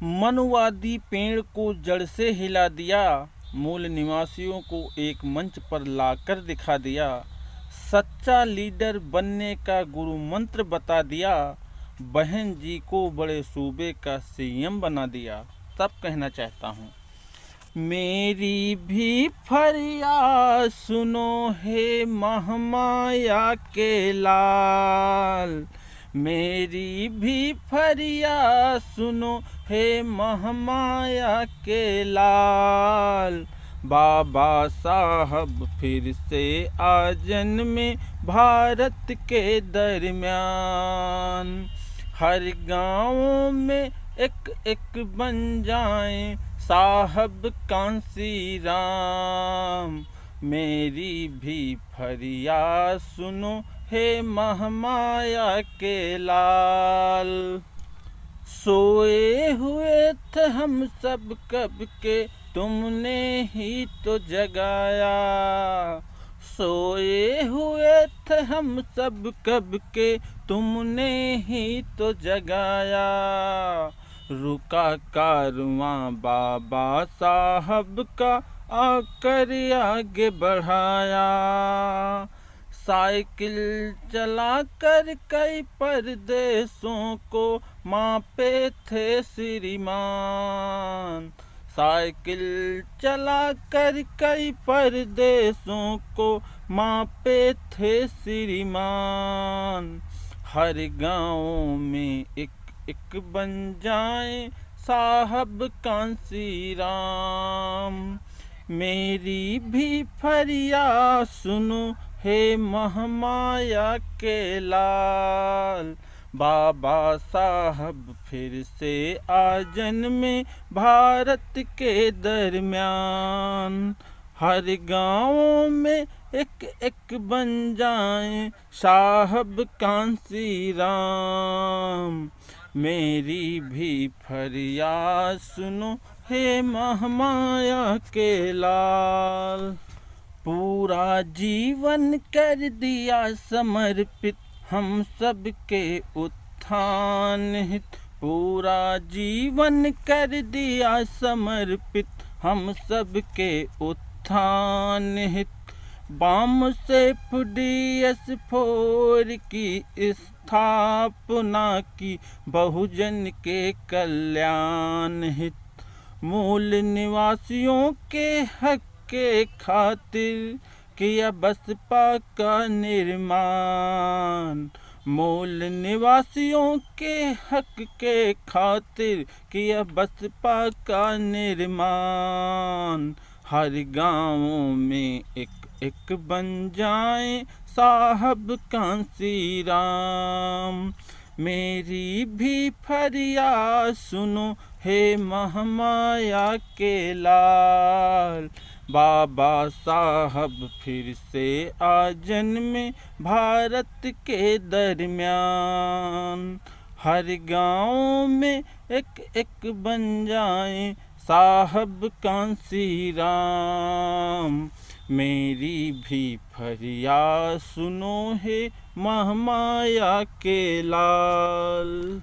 मनुवादी पेड़ को जड़ से हिला दिया, मूल निवासियों को एक मंच पर लाकर दिखा दिया। सच्चा लीडर बनने का गुरु मंत्र बता दिया, बहन जी को बड़े सूबे का सीएम बना दिया। तब कहना चाहता हूँ, मेरी भी फरियाद सुनो हे महामाया के लाल, मेरी भी फरियाद सुनो हे महामाया के लाल। बाबा साहब फिर से आ जन्मे भारत के दरमियान, हर गाँव में एक एक बन जाएं साहब कांसी राम। मेरी भी फरियाद सुनो हे महामाया के लाल। सोए हुए थे हम सब कब के, तुमने ही तो जगाया। सोए हुए थे हम सब कब के, तुमने ही तो जगाया। रुका कारवां बाबा साहब का, आकर आगे बढ़ाया। साइकिल चलाकर कई परदेशों को मापे थे श्रीमान। साइकिल चलाकर कई परदेशों को मापे थे श्रीमान। हर गाँव में एक एक बन जाए साहब कांसी राम। मेरी भी फरियाद सुनो हे महामाया के लाल। बाबा साहब फिर से आ जन्मे भारत के दरमियान, हर गाँव में एक एक बन जाएं साहब कांसी राम। मेरी भी फरियाद सुनो हे महामाया के लाल। पूरा जीवन कर दिया समर्पित हम सब के उत्थान हित। पूरा जीवन कर दिया समर्पित हम सब के उत्थान हित। बाम से DS4 की स्थापना की बहुजन के कल्याण हित। मूल निवासियों के हक के खातिर किया बसपा का निर्माण। मूल निवासियों के हक के खातिर किया बसपा का निर्माण। हर गाँव में एक एक बन जाएं साहब कांसी राम। मेरी भी फरियाद सुनो हे महामाया के लाल। बाबा साहब फिर से आ जन्मे भारत के दरमियान, हर गाँव में एक एक बन जाएं साहब कांसी राम। मेरी भी फरियाद सुनो हे महामाया के लाल।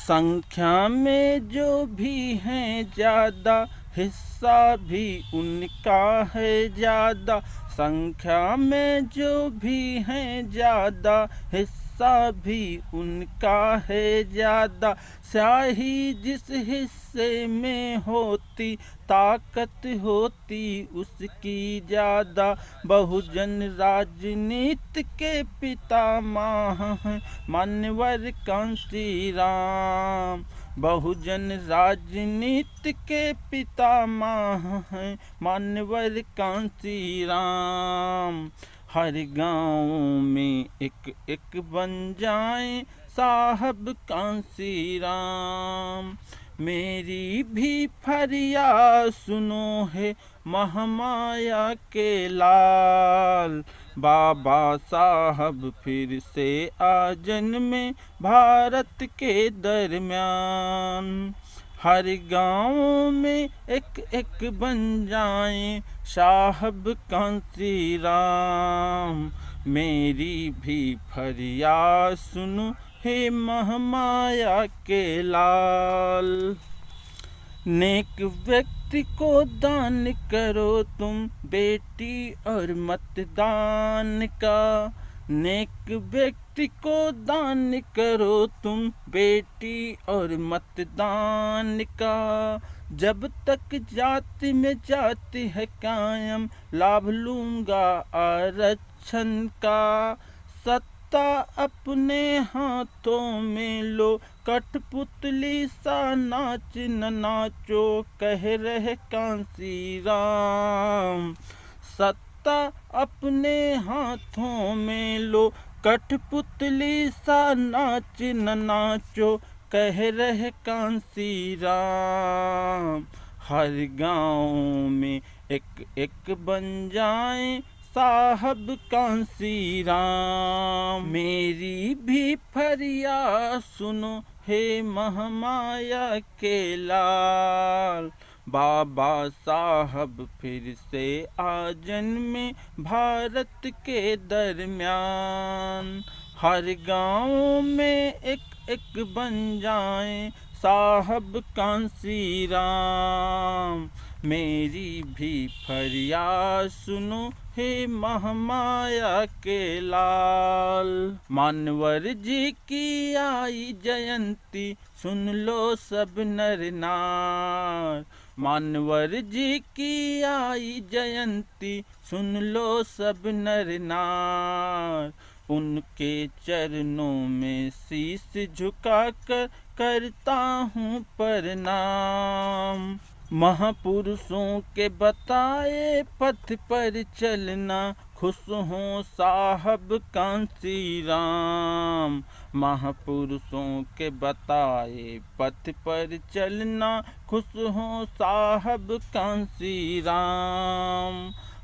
संख्या में जो भी हैं ज़्यादा, हिस्सा भी उनका है ज़्यादा। संख्या में जो भी हैं ज़्यादा, हिस्सा भी उनका है ज़्यादा। स्याही जिस हिस्से में होती, ताकत होती उसकी ज़्यादा। बहुजन राजनीति के पितामह हैं मान्यवर कांसी राम। बहुजन राजनीति के पितामह हैं मान्यवर कांसी राम। हर गाँव में एक एक बन जाएं साहब कांसी राम। मेरी भी फरियाद सुनो हे महामाया के लाल। बाबा साहब फिर से आ जन्मे भारत के दरमियान, हर गाँव में एक एक बन जाएं साहब कांसी राम। मेरी भी फरियाद सुनो हे महामाया के लाल। नेक व्यक्ति को दान करो तुम बेटी और मतदान का। नेक व्यक्ति को दान करो तुम बेटी और मतदान का। जब तक जाति में जाति है कायम लाभ लूंगा आरक्षण का। सत्ता अपने हाथों में लो कठपुतली सा नाच न नाचो कह रहे कांसी राम। सत्ता अपने हाथों में लो कठपुतली सा नाच न नाचो कह रहे कांसी राम। हर गाँव में एक एक बन जाएं साहब कांसी राम। मेरी भी फरियाद सुनो हे महामाया के लाल। बाबा साहब फिर से आ जन्मे भारत के दरमियान। हर गाँव में एक एक बन जाएं साहब कांसी राम। मेरी भी फरियाद सुनो हे महामाया के लाल। मानवर जी की आई जयंती सुन लो सब नर नार। मानवर जी की आई जयंती सुन लो सब नर नार। उनके चरणों में शीश झुकाकर करता हूँ प्रणाम। महापुरुषों के बताए पथ पर चलना खुश हों साहब कांसी राम। महापुरुषों के बताए पथ पर चलना खुश हों साहब कांसी राम।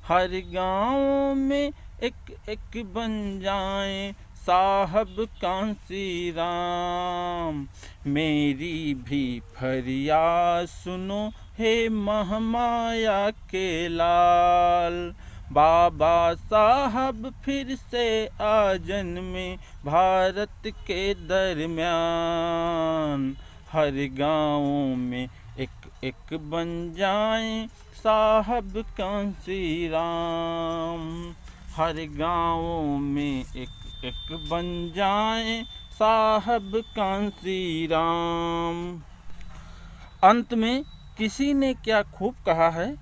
हर गाँव में एक एक बन जाएं साहब कांसी राम। मेरी भी फरियाद सुनो हे महामाया के लाल। बाबा साहब फिर से आ जन्मे भारत के दरमियान। हर गाँव में एक एक बन जाएं साहब कांसी राम। हर गाँव में एक एक बन जाएं साहब कांसी राम। अंत में किसी ने क्या खूब कहा है,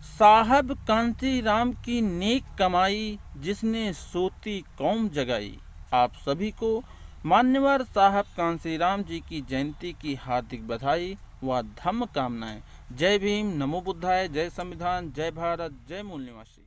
साहब कांसी राम की नेक कमाई जिसने सोती कौम जगाई। आप सभी को मान्यवर साहब कांसी राम जी की जयंती की हार्दिक बधाई व धम्म कामनाएं। जय भीम, नमो बुद्धाय, जय संविधान, जय भारत, जय मूल निवासी।